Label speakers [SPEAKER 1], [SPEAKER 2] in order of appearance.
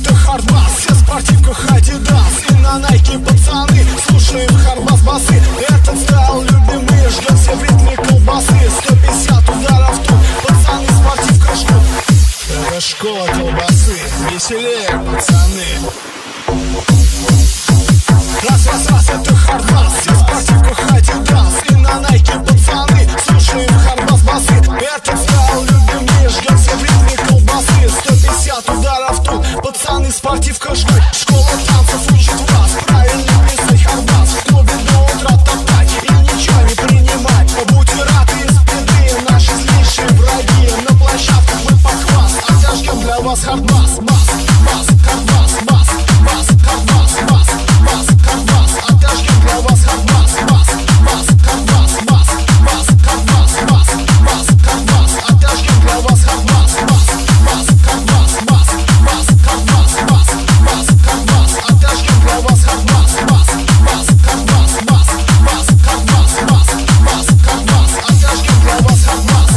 [SPEAKER 1] это хардбас, все в спортивках Adidas. И на Nike пацаны слушаем хардбас басы. Этот стайл любимый, ждет все в ритме колбасы. 150 ударов тут, пацаны в спортивках ждут. Это школа колбасы, веселее, пацаны. Раз, это хардбас, все в спортивках Adidas. И на Nike пацаны слушаем хардбас басы. Этот стайл любимый, ждет все в ритме колбасы. 150 ударов тут, пацаны в спортивках ждут. Школа танцев учит вас правильно плясать хардбас. В клубе до утра топтать и ничего не принимать. Будьте рады из беды, наши злейшие враги. На площадках мы похвас, отожгем для вас хардбас. Бас, бас, хардбас, бас, бас, хардбас, бас, бас, хардбас. Отожгем для вас хардбас. Бас, бас, хардбас, бас, бас, хардбас, бас, бас, хардбас. Отожгем для вас хардбас. Бас, бас, хардбас, бас, бас, хардбас, бас, бас, хардбас. Отожгем для вас хардбас. Бас, бас, хардбас, бас, бас, хардбас, бас, бас, хардбас. Отожгем для вас хардбас.